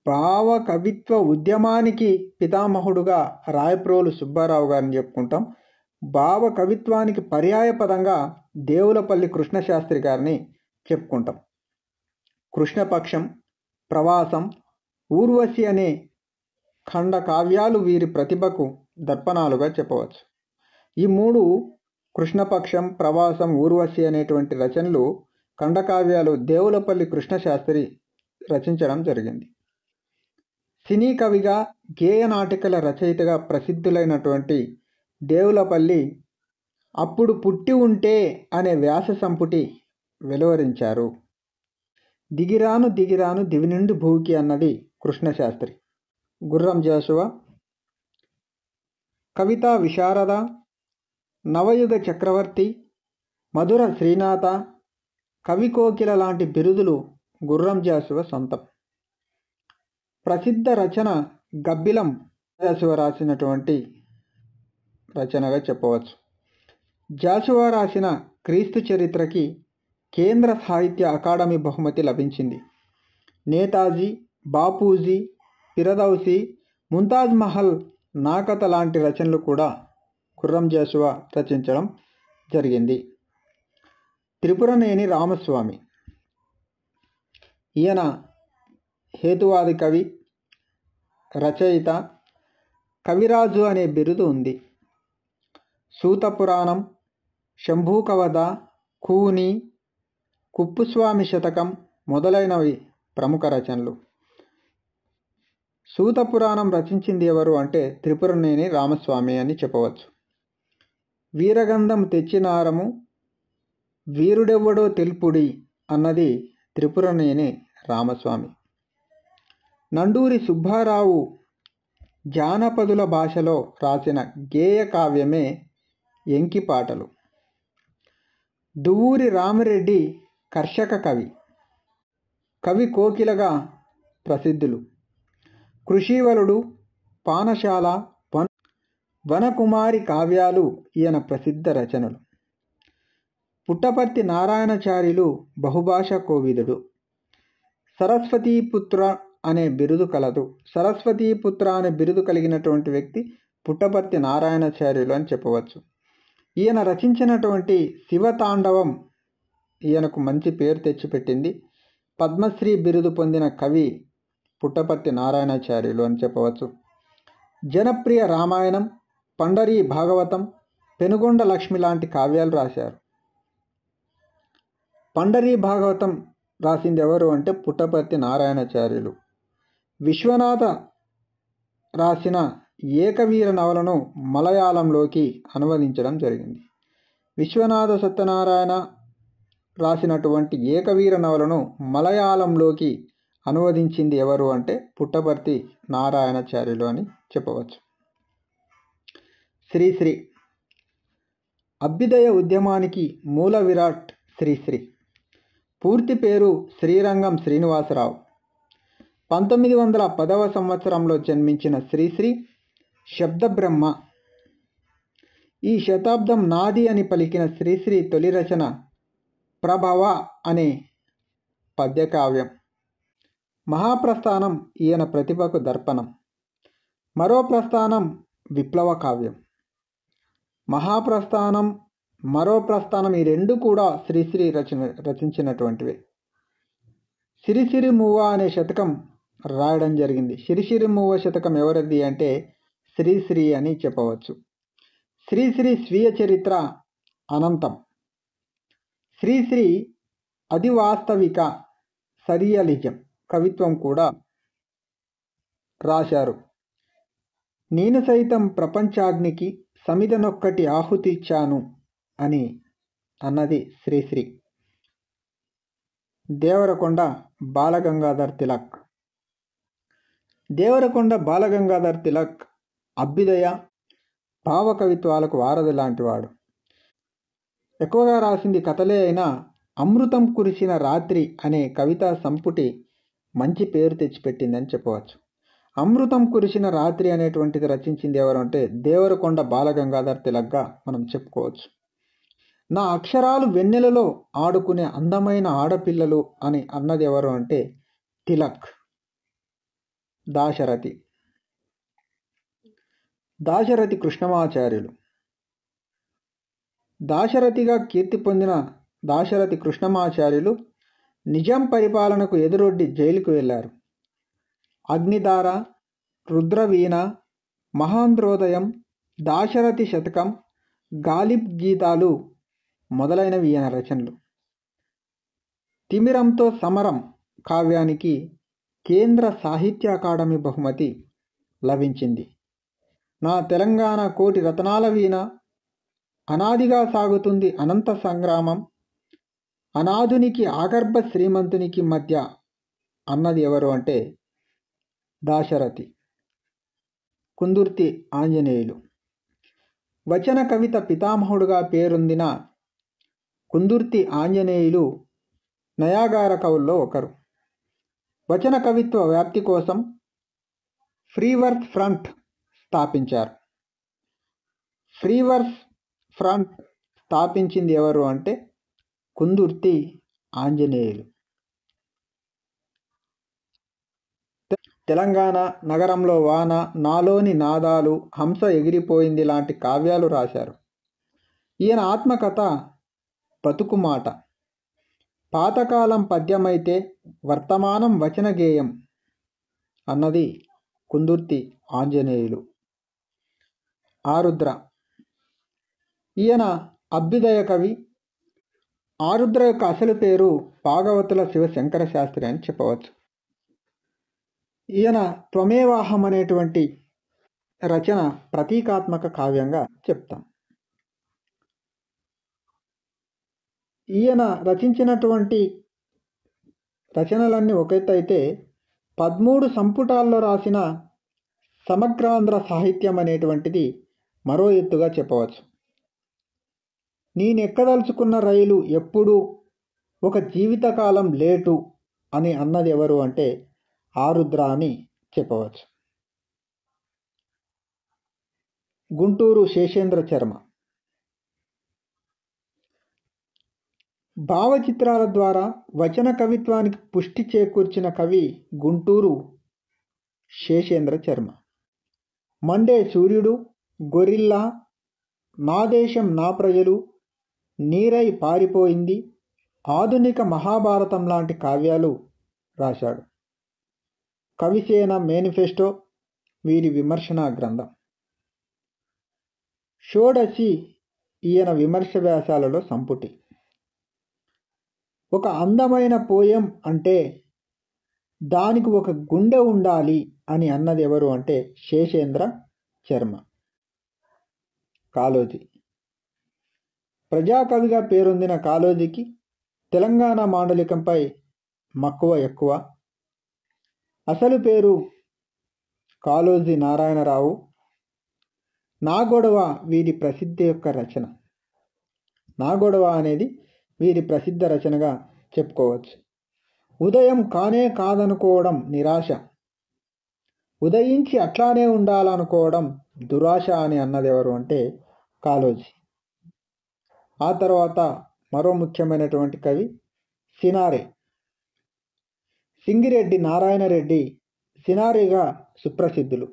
భావకవిత్వ ఉద్యమానికి పితామహుడుగా రాయప్రోలు సుబ్బారావు గారిని చెప్పుకుంటాం. భావకవిత్వానికి పర్యాయ పదంగా దేవులపల్లి కృష్ణశాస్త్రి గారిని చెప్పుకుంటాం. కృష్ణపక్షం, ప్రవాసం, ఊర్వశి అనే ఖండ కావ్యాలు వీరి ప్రతిభకు దర్పణాలుగా చెప్పవచ్చు. ఈ మూడు, కృష్ణపక్షం, ప్రవాసం, ఊర్వశి అనేటువంటి రచనలు ఖండకావ్యాలు దేవులపల్లి కృష్ణశాస్త్రి రచించడం జరిగింది. సినీ కవిగా, గేయ నాటికల రచయితగా ప్రసిద్ధులైనటువంటి దేవులపల్లి అప్పుడు పుట్టి ఉంటే అనే వ్యాస సంపుటి వెలువరించారు. దిగిరాను దిగిరాను దివి నుండి భూకి అన్నది కృష్ణశాస్త్రి. గుర్రం జాషువా. కవితా విశారద, నవయుగ చక్రవర్తి, మధుర శ్రీనాథ, కవికోకిల లాంటి బిరుదులు గుర్రం జాషువా సొంతం. ప్రసిద్ధ రచన గబ్బిలం జాషువా రాసినటువంటి రచనగా చెప్పవచ్చు. జాషువా రాసిన క్రీస్తు చరిత్రకి కేంద్ర సాహిత్య అకాడమీ బహుమతి లభించింది. నేతాజీ, బాపూజీ, ఫిరదౌసి, ముంతాజ్ మహల్, నాకత లాంటి రచనలు కూడా గుర్రం జాషువా రచించడం జరిగింది. త్రిపురనేని రామస్వామి. ఈయన హేతువాది కవి, రచయిత, కవిరాజు అనే బిరుదు ఉంది. సూతపురాణం, శంభూకవధ, కూని, కుప్పుస్వామి శతకం మొదలైనవి ప్రముఖ రచనలు. సూతపురాణం రచించింది ఎవరు అంటే త్రిపురనేని రామస్వామి అని చెప్పవచ్చు. వీరగంధం తెచ్చినారము, వీరుడెవ్వడో తెలుపుడి అన్నది త్రిపురనేని రామస్వామి. నండూరి సుబ్బారావు జానపదుల భాషలో రాసిన గేయ కావ్యమే ఎంకిపాటలు. దువ్వూరి రామిరెడ్డి కర్షక కవి, కవి కోకిలగా ప్రసిద్ధులు. కృషివలుడు, పానశాల, వనకుమారి కావ్యాలు ఈయన ప్రసిద్ధ రచనలు. పుట్టపర్తి నారాయణచార్యులు బహుభాషా కోవిదుడు. సరస్వతీపుత్ర అనే బిరుదు కలదు. సరస్వతీపుత్ర అనే బిరుదు కలిగినటువంటి వ్యక్తి పుట్టపర్తి నారాయణచార్యులు అని చెప్పవచ్చు. ఈయన రచించినటువంటి శివతాండవం ఈయనకు మంచి పేరు తెచ్చిపెట్టింది. పద్మశ్రీ బిరుదు పొందిన కవి పుట్టపర్తి నారాయణచార్యులు అని చెప్పవచ్చు. జనప్రియ రామాయణం, పండరీ భాగవతం, పెనుగొండ లక్ష్మి లాంటి కావ్యాలు రాశారు. పండరీ భాగవతం రాసింది ఎవరు అంటే పుట్టపర్తి నారాయణచార్యులు. విశ్వనాథ రాసిన ఏకవీర నవలను మలయాళంలోకి అనువదించడం జరిగింది. విశ్వనాథ సత్యనారాయణ రాసినటువంటి ఏకవీర నవలను మలయాళంలోకి అనువదించింది ఎవరు అంటే పుట్టపర్తి నారాయణచార్యులు అని చెప్పవచ్చు. శ్రీశ్రీ. అభ్యుదయ ఉద్యమానికి మూల విరాట్ శ్రీశ్రీ. పూర్తి పేరు శ్రీరంగం శ్రీనివాసరావు. 1910వ సంవత్సరంలో జన్మించిన శ్రీశ్రీ శబ్దబ్రహ్మ. ఈ శతాబ్దం నాది అని పలికిన శ్రీశ్రీ తొలి రచన ప్రభవ అనే పద్యకావ్యం. మహాప్రస్థానం ఈయన ప్రతిభకు దర్పణం. మరో ప్రస్థానం విప్లవ కావ్యం. మహాప్రస్థానం, మరో ప్రస్థానం ఈ రెండు కూడా శ్రీశ్రీ రచించినటువంటివి. సిరిసిరి మూవ అనే శతకం రాయడం జరిగింది. సిరిసిరి మూవ శతకం ఎవరిది అంటే శ్రీశ్రీ అని చెప్పవచ్చు. శ్రీశ్రీ స్వీయ చరిత్ర అనంతం. శ్రీశ్రీ అధివాస్తవిక సరియలిజం కవిత్వం కూడా రాశారు. నేను సైతం ప్రపంచాగ్నికి సమిధనొక్కటి ఆహుతిచ్చాను అని అన్నది శ్రీశ్రీ. దేవరకొండ బాలగంగాధర్ తిలక్. దేవరకొండ బాలగంగాధర్ తిలక్ అభ్యుదయ భావకవిత్వాలకు వారధి లాంటివాడు. ఎక్కువగా రాసింది కథలే అయినా అమృతం కురిసిన రాత్రి అనే కవితా సంపుటి మంచి పేరు తెచ్చిపెట్టిందని చెప్పవచ్చు. అమృతం కురిసిన రాత్రి అనేటువంటిది రచించింది ఎవరు అంటే దేవరకొండ బాలగంగాధర్ తిలక్గా మనం చెప్పుకోవచ్చు. నా అక్షరాలు వెన్నెలలో ఆడుకునే అందమైన ఆడపిల్లలు అని అన్నది ఎవరు అంటే తిలక్. దాశరథి. దాశరథి కృష్ణమాచార్యులు. దాశరథిగా కీర్తి పొందిన దాశరథి కృష్ణమాచార్యులు నిజాం పరిపాలనకు ఎదురొడ్డి జైలుకు వెళ్ళారు. అగ్నిధార, రుద్రవీణ, మహాంధ్రోదయం, దాశరథి శతకం, గాలిబ్ గీతాలు మొదలైనవి ఈయన రచనలు. తిమిరంతో సమరం కావ్యానికి కేంద్ర సాహిత్య అకాడమీ బహుమతి లభించింది. నా తెలంగాణ కోటి రతనాల వీణ, అనాదిగా సాగుతుంది అనంత సంగ్రామం, అనాథునికి ఆగర్భ శ్రీమంతునికి మధ్య అన్నది ఎవరు అంటే దాశరథి. కుందుర్తి ఆంజనేయులు. వచన కవిత పితామహుడుగా పేరొందిన కుందుర్తి ఆంజనేయులు నయాగార కవుల్లో ఒకరు. వచన కవిత్వ వ్యాప్తి కోసం ఫ్రీవర్స్ ఫ్రంట్ స్థాపించారు. ఫ్రీవర్స్ ఫ్రంట్ స్థాపించింది ఎవరు అంటే కుందుర్తి ఆంజనేయులు. తెలంగాణ నగరంలో వాన, నాలోని నాదాలు, హంస ఎగిరిపోయింది లాంటి కావ్యాలు రాశారు. ఈయన ఆత్మకథ బతుకుమాట. పాతకాలం పద్యమైతే వర్తమానం వచన గేయం అన్నది కుందుర్తి ఆంజనేయులు. ఆరుద్ర. ఈయన అభ్యుదయ కవి. ఆరుద్ర యొక్క అసలు పేరు భాగవతుల శివశంకర శాస్త్రి అని చెప్పవచ్చు. ఈయన త్వమేవాహం అనేటువంటి రచన ప్రతీకాత్మక కావ్యంగా చెప్తాం. ఈయన రచించినటువంటి రచనలన్నీ ఒక ఎత్తు అయితే 13 సంపుటాల్లో రాసిన సమగ్రాంధ్ర సాహిత్యం అనేటువంటిది మరో ఎత్తుగా చెప్పవచ్చు. నేనెక్కదలుచుకున్న రైలు ఎప్పుడు ఒక జీవితకాలం లేటు అని అన్నది ఎవరు అంటే ఆరుద్ర అని చెప్పవచ్చు. గుంటూరు శేషేంద్ర శర్మ. భావచిత్రాల ద్వారా వచన కవిత్వానికి పుష్టి చేకూర్చిన కవి గుంటూరు శేషేంద్ర శర్మ. మండే సూర్యుడు, గొరిల్లా, నా దేశం నా ప్రజలు, నీరై పారిపోయింది, ఆధునిక మహాభారతం లాంటి కావ్యాలు రాశాడు. కవిసేన మేనిఫెస్టో వీరి విమర్శనా గ్రంథం. షోడశి ఈయన విమర్శ వ్యాసాలలో సంపుటి. ఒక అందమైన పోయం అంటే దానికి ఒక గుండె ఉండాలి అని అన్నది ఎవరు అంటే శేషేంద్ర శర్మ. కాళోజీ. ప్రజాకవిగా పేరొందిన కాళోజీకి తెలంగాణ మాండలికంపై మక్కువ ఎక్కువ. అసలు పేరు కాళోజీ నారాయణరావు. నా గొడవ వీరి ప్రసిద్ధి యొక్క రచన. నా గొడవ అనేది వీరి ప్రసిద్ధ రచనగా చెప్పుకోవచ్చు. ఉదయం కానే కాదనుకోవడం నిరాశ, ఉదయించి అట్లానే ఉండాలనుకోవడం దురాశ అని అన్నది ఎవరు అంటే కాళోజీ. ఆ తర్వాత మరో ముఖ్యమైనటువంటి కవి సినారె. సింగిరెడ్డి నారాయణరెడ్డి సినారెగా సుప్రసిద్ధులు.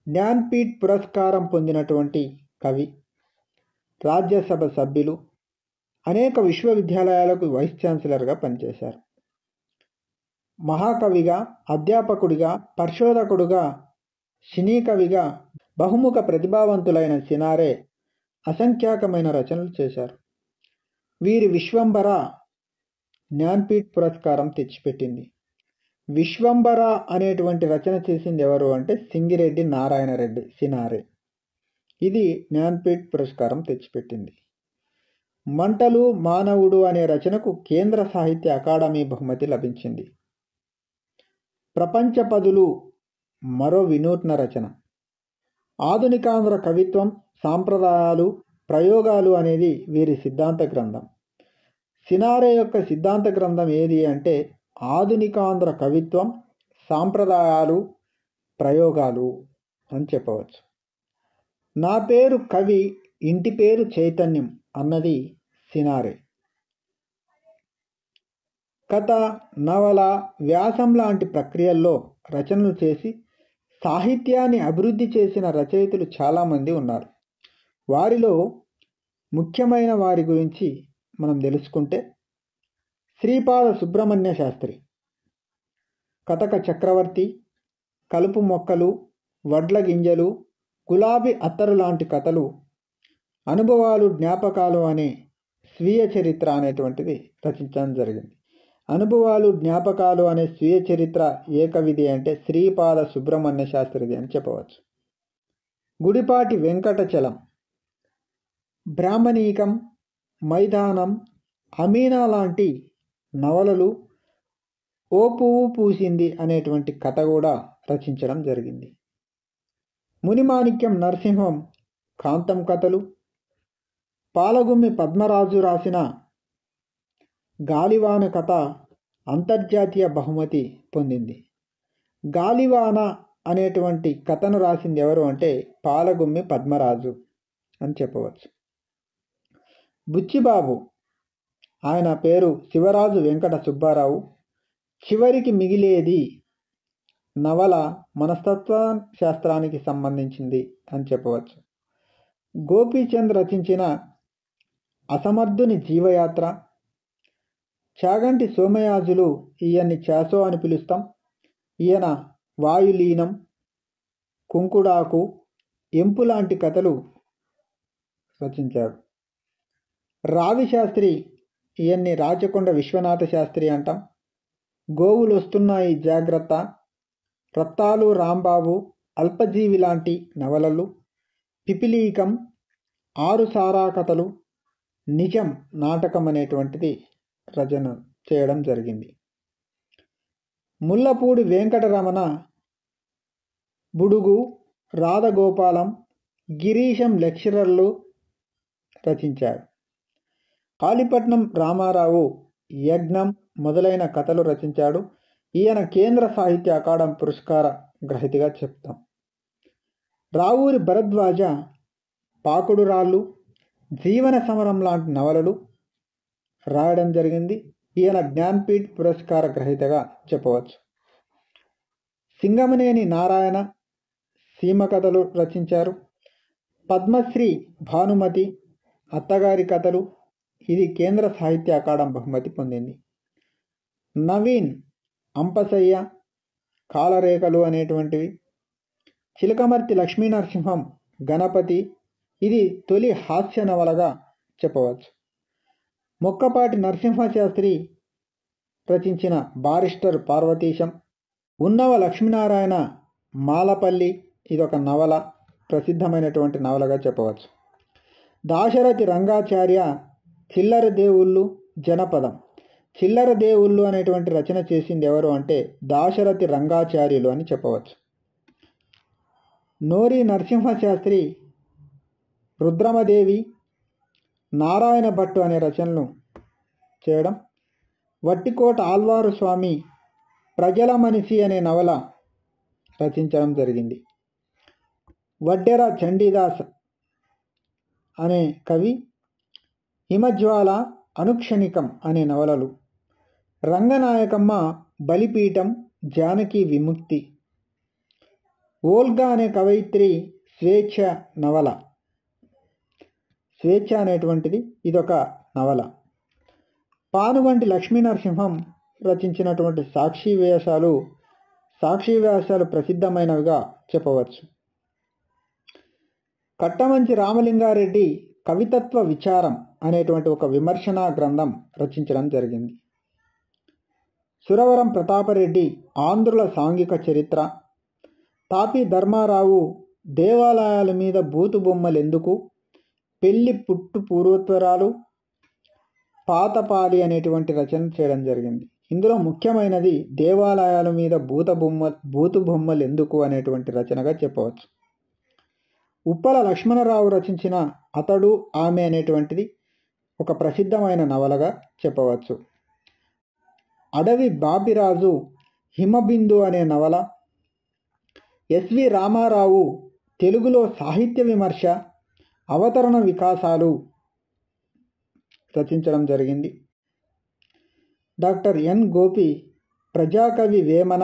జ్ఞాన్పీఠ్ పురస్కారం పొందినటువంటి కవి, రాజ్యసభ సభ్యులు, అనేక విశ్వవిద్యాలయాలకు వైస్ ఛాన్సలర్గా పనిచేశారు. మహాకవిగా, అధ్యాపకుడిగా, పరిశోధకుడుగా, సినీ కవిగా బహుముఖ ప్రతిభావంతులైన సినారె అసంఖ్యాకమైన రచనలు చేశారు. వీరి విశ్వంబర జ్ఞాన్పీఠ్ పురస్కారం తెచ్చిపెట్టింది. విశ్వంబర అనేటువంటి రచన చేసింది ఎవరు అంటే సింగిరెడ్డి నారాయణరెడ్డి సినారె. ఇది జ్ఞాన్పీఠ్ పురస్కారం తెచ్చిపెట్టింది. మంటలు మానవుడు అనే రచనకు కేంద్ర సాహిత్య అకాడమీ బహుమతి లభించింది. ప్రపంచ పదులు మరో వినూత్న రచన. ఆధునికాంధ్ర కవిత్వం, సాంప్రదాయాలు, ప్రయోగాలు అనేది వీరి సిద్ధాంత గ్రంథం. సినారె యొక్క సిద్ధాంత గ్రంథం ఏది అంటే ఆధునికాంధ్ర కవిత్వం, సాంప్రదాయాలు, ప్రయోగాలు అని చెప్పవచ్చు. నా పేరు కవి, ఇంటి పేరు చైతన్యం అన్నది సినారె. కథ, నవల, వ్యాసం లాంటి ప్రక్రియల్లో రచనలు చేసి సాహిత్యాన్ని అభివృద్ధి చేసిన రచయితలు చాలామంది ఉన్నారు. వారిలో ముఖ్యమైన వారి గురించి మనం తెలుసుకుంటే శ్రీపాద సుబ్రహ్మణ్య శాస్త్రి కథక చక్రవర్తి, కలుపు మొక్కలు, వడ్ల గింజలు, గులాబీ అత్తరు లాంటి కథలు, అనుభవాలు జ్ఞాపకాలు అనే స్వీయ చరిత్ర అనేటువంటిది రచించడం జరిగింది. అనుభవాలు జ్ఞాపకాలు అనే స్వీయ చరిత్ర ఏ కవిది అంటే శ్రీపాద సుబ్రహ్మణ్య శాస్త్రిది అని చెప్పవచ్చు. గుడిపాటి వెంకటచలం బ్రాహ్మణీకం, మైదానం, అమీనా లాంటి నవలలు, ఓ పువ్వు పూసింది అనేటువంటి కథ కూడా రచించడం జరిగింది. మునిమాణిక్యం నరసింహం కాంతం కథలు, పాలగుమ్మి పద్మరాజు రాసిన గాలివాన కథ అంతర్జాతీయ బహుమతి పొందింది. గాలివాన అనేటువంటి కథను రాసింది ఎవరు అంటే పాలగుమ్మి పద్మరాజు అని చెప్పవచ్చు. బుచ్చిబాబు, ఆయన పేరు శివరాజు వెంకట సుబ్బారావు, చివరికి మిగిలేది నవల మనస్తత్వ శాస్త్రానికి సంబంధించింది అని చెప్పవచ్చు. గోపీచంద్ రచించిన అసమర్థుని జీవయాత్ర, చాగంటి సోమయాజులు, ఈయన్ని చాసో అని పిలుస్తాం, ఈయన వాయులీనం, కుంకుడాకు, ఎంపు లాంటి కథలు రచించాడు. రావి శాస్త్రి, ఈయన్ని రాచకొండ విశ్వనాథ శాస్త్రి అంటాం. గోవులు వస్తున్నాయి జాగ్రత్త, రత్తాలు రాంబాబు, అల్పజీవి లాంటి నవలలు, పిపిలీకం, ఆరు సారా కథలు, నిజం నాటకం అనేటువంటిది రచన చేయడం జరిగింది. ముల్లపూడి వెంకటరమణ బుడుగు, రాధగోపాలం, గిరీశం లెక్చరర్లు రచించారు. కాళీపట్నం రామారావు యజ్ఞం మొదలైన కథలు రచించాడు. ఈయన కేంద్ర సాహిత్య అకాడమీ పురస్కార గ్రహీతగా చెప్తాం. రావూరి భరద్వాజ పాకుడు రాళ్ళు, జీవన సమరం లాంటి నవలలు రాయడం జరిగింది. ఈయన జ్ఞాన్పీఠ్ పురస్కార గ్రహీతగా చెప్పవచ్చు. సింగమనేని నారాయణ సీమ కథలు రచించారు. పద్మశ్రీ భానుమతి అత్తగారి కథలు, ఇది కేంద్ర సాహిత్య అకాడమీ బహుమతి పొందింది. నవీన్ అంపసయ్య కాలరేఖలు అనేటువంటివి. చిలకమర్తి లక్ష్మీనరసింహం గణపతి, ఇది తొలి హాస్య నవలగా చెప్పవచ్చు. మొక్కపాటి నరసింహశాస్త్రి రచించిన బారిస్టర్ పార్వతీశం, ఉన్నవ లక్ష్మీనారాయణ మాలపల్లి, ఇదొక నవల, ప్రసిద్ధమైనటువంటి నవలగా చెప్పవచ్చు. దాశరథి రంగాచార్య చిల్లర దేవుళ్ళు జనపదం, చిల్లర దేవుళ్ళు అనేటువంటి రచన చేసింది ఎవరు అంటే దాశరథి రంగాచార్యులు అని చెప్పవచ్చు. నోరి నరసింహశాస్త్రి రుద్రమదేవి, నారాయణ భట్టు అనే రచనలు చేయడం. వట్టికోట ఆల్వారు స్వామి ప్రజల మనిషి అనే నవల రచించడం జరిగింది. వడ్డెర చండీదాస్ అనే కవి హిమజ్వాల, అనుక్షణికం అనే నవలలు. రంగనాయకమ్మ బలిపీఠం, జానకి విముక్తి. ఓల్గా అనే కవయిత్రి స్వేచ్ఛ నవల, స్వేచ్ఛ అనేటువంటిది ఇదొక నవల. పానుగంటి లక్ష్మీనరసింహం రచించినటువంటి సాక్షి వ్యాసాలు ప్రసిద్ధమైనవిగా చెప్పవచ్చు. కట్టమంచి రామలింగారెడ్డి కవితత్వ విచారం అనేటువంటి ఒక విమర్శనా గ్రంథం రచించడం జరిగింది. సురవరం ప్రతాపరెడ్డి ఆంధ్రుల సాంఘిక చరిత్ర. తాపి ధర్మారావు దేవాలయాల మీద బూతు బొమ్మలెందుకు, పెళ్లి పుట్టు పూర్వోత్తరాలు, పాతపాలి అనేటువంటి రచన చేయడం జరిగింది. ఇందులో ముఖ్యమైనది దేవాలయాల మీద బూతు బొమ్మలు ఎందుకు అనేటువంటి రచనగా చెప్పవచ్చు. ఉప్పల లక్ష్మణరావు రచించిన అతడు ఆమె అనేటువంటిది ఒక ప్రసిద్ధమైన నవలగా చెప్పవచ్చు. అడవి బాపిరాజు హిమబిందు అనే నవల, ఎస్వి రామారావు తెలుగులో సాహిత్య విమర్శ, అవతరణ వికాసాలు రచించడం జరిగింది. డాక్టర్ ఎన్ గోపి ప్రజాకవి వేమన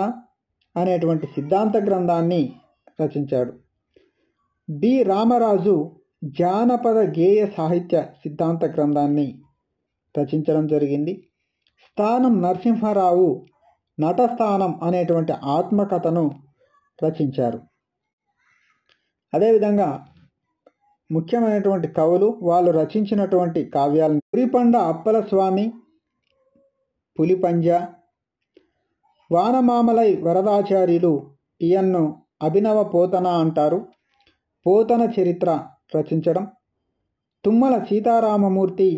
అనేటువంటి సిద్ధాంత గ్రంథాన్ని రచించాడు. బి రామరాజు జానపద గేయ సాహిత్య సిద్ధాంత గ్రంథాన్ని రచించడం జరిగింది. స్థానం నరసింహారావు నటస్థానం అనేటువంటి ఆత్మకథను రచించారు. అదేవిధంగా ముఖ్యమైనటువంటి కవులు వాళ్ళు రచించినటువంటి కావ్యాలను పురిపండ అప్పలస్వామి, పులిపంజ, వానమామలై వరదాచార్యులు ఈయన్ను అభినవ పోతన అంటారు. పోతన చరిత్ర రచించడం. తుమ్మల సీతారామమూర్తి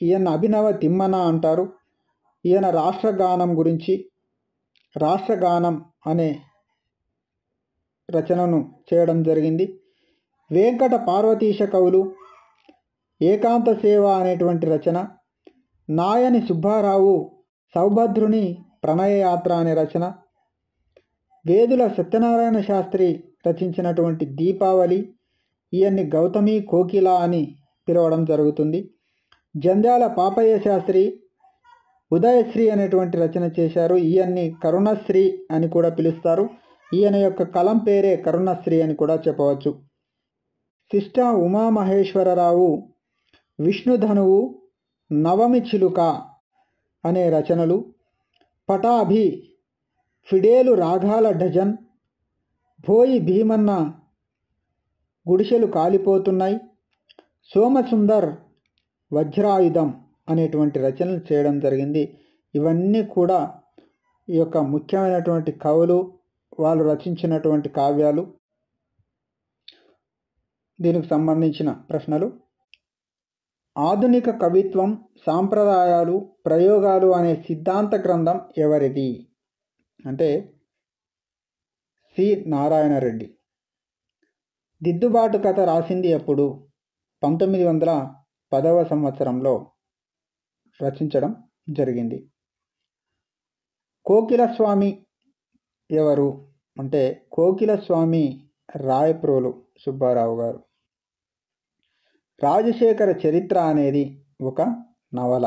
ఈయన అభినవ తిమ్మన అంటారు. ఈయన రాష్ట్రగానం గురించి రాష్ట్రగానం అనే రచనను చేయడం జరిగింది. వెంకట పార్వతీశ కవులు ఏకాంత సేవ అనేటువంటి రచన. నాయని సుబ్బారావు సౌభద్రుని ప్రణయయాత్ర అనే రచన. వేదుల సత్యనారాయణ శాస్త్రి రచించినటువంటి దీపావళి, ఈయన్ని గౌతమి కోకిల అని పిలవడం జరుగుతుంది. జంధ్యాల పాపయ్య శాస్త్రి ఉదయశ్రీ అనేటువంటి రచన చేశారు. ఈయన్ని కరుణశ్రీ అని కూడా పిలుస్తారు. ఈయన యొక్క కలం పేరే కరుణశ్రీ అని కూడా చెప్పవచ్చు. శిష్ట ఉమామహేశ్వరరావు విష్ణుధనువు, నవమి చిలుక అనే రచనలు. పటాభి, ఫిడేలు రాగాల డజన్, భోయి భీమన్న గుడిసెలు కాలిపోతున్నాయి, సోమసుందర్ వజ్రాయుధం అనేటువంటి రచనలు చేయడం జరిగింది. ఇవన్నీ కూడా ఈ యొక్క ముఖ్యమైనటువంటి కవులు వాళ్ళు రచించినటువంటి కావ్యాలు. దీనికి సంబంధించిన ప్రశ్నలు: ఆధునిక కవిత్వం, సాంప్రదాయాలు, ప్రయోగాలు అనే సిద్ధాంత గ్రంథం ఎవరిది అంటే సి నారాయణ రెడ్డి. దిద్దుబాటు కథ రాసింది ఎప్పుడు? 1910వ సంవత్సరంలో రచించడం జరిగింది. కోకిలస్వామి ఎవరు అంటే కోకిలస్వామి రాయప్రోలు సుబ్బారావు గారు. రాజశేఖర చరిత్ర అనేది ఒక నవల.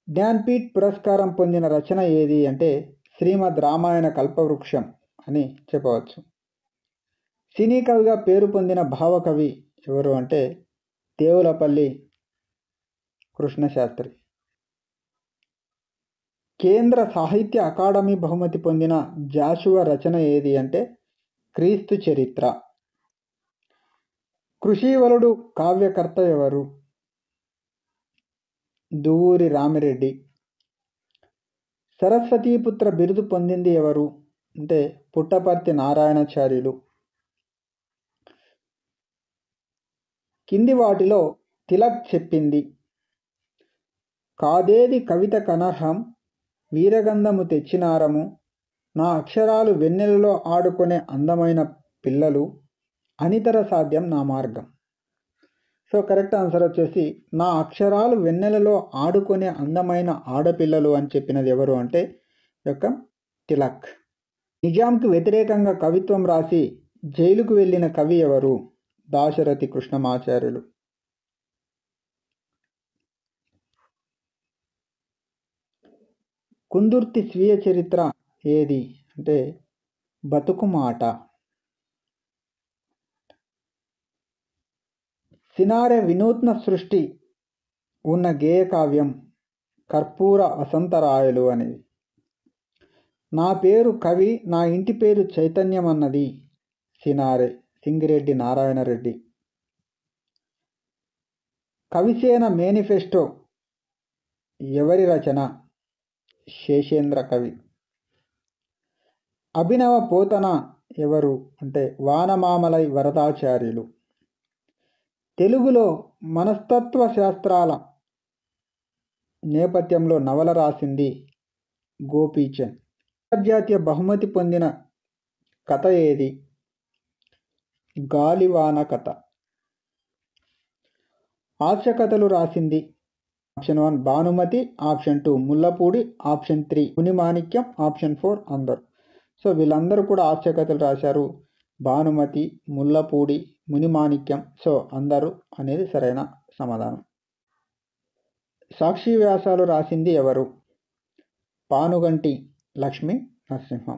జ్ఞాన్పీఠ్ పురస్కారం పొందిన రచన ఏది అంటే శ్రీమద్ రామాయణ కల్పవృక్షం అని చెప్పవచ్చు. సినీ కవిగా పేరు పొందిన భావకవి ఎవరు అంటే దేవులపల్లి కృష్ణశాస్త్రి. కేంద్ర సాహిత్య అకాడమీ బహుమతి పొందిన జాషువా రచన ఏది అంటే క్రీస్తు చరిత్ర. కృషివలుడు కావ్యకర్త ఎవరు? దువ్వూరి రామిరెడ్డి. సరస్వతీపుత్ర బిరుదు పొందింది ఎవరు అంటే పుట్టపర్తి నారాయణాచార్యులు. కింది వాటిలో తిలక్ చెప్పింది: కాదేది కవిత కనర్హం, వీరగంధము తెచ్చినారము, నా అక్షరాలు వెన్నెలలో ఆడుకునే అందమైన పిల్లలు, అనితర సాధ్యం నా మార్గం. సో కరెక్ట్ ఆన్సర్ వచ్చేసి నా అక్షరాలు వెన్నెలలో ఆడుకునే అందమైన ఆడపిల్లలు అని చెప్పినది ఎవరు అంటే యొక్క తిలక్. నిజాంకు వ్యతిరేకంగా కవిత్వం రాసి జైలుకు వెళ్ళిన కవి ఎవరు? దాశరథి కృష్ణమాచార్యులు. కుందుర్తి స్వీయ చరిత్ర ఏది అంటే బతుకుమాట. సినారె వినూత్న సృష్టి ఉన్న గేయ కావ్యం కర్పూర వసంతరాయలు అనేది. నా పేరు కవి, నా ఇంటి పేరు చైతన్యం అన్నది సినారె సింగిరెడ్డి నారాయణరెడ్డి. కవిసేన మేనిఫెస్టో ఎవరి రచన? శేషేంద్ర కవి. అభినవ పోతన ఎవరు అంటే వానమామలై వరదాచార్యులు. తెలుగులో మనస్తత్వ శాస్త్రాల నేపథ్యంలో నవల రాసింది గోపీచంద్. అంతర్జాతీయ బహుమతి పొందిన కథ ఏది? గాలివాన కథ. హాస్య కథలు రాసింది option 1 Bhanumathi, option 2 Mullapudi, option 3 Munimanikyam, option 4 అందరు. సో వీళ్ళందరూ కూడా హాస్య కథలు రాశారు. భానుమతి, ముల్లపూడి, మునిమాణిక్యం, సో అందరు అనేది సరైన సమాధానం. సాక్షి వ్యాసాలు రాసింది ఎవరు? పానుగంటి లక్ష్మీ నరసింహం.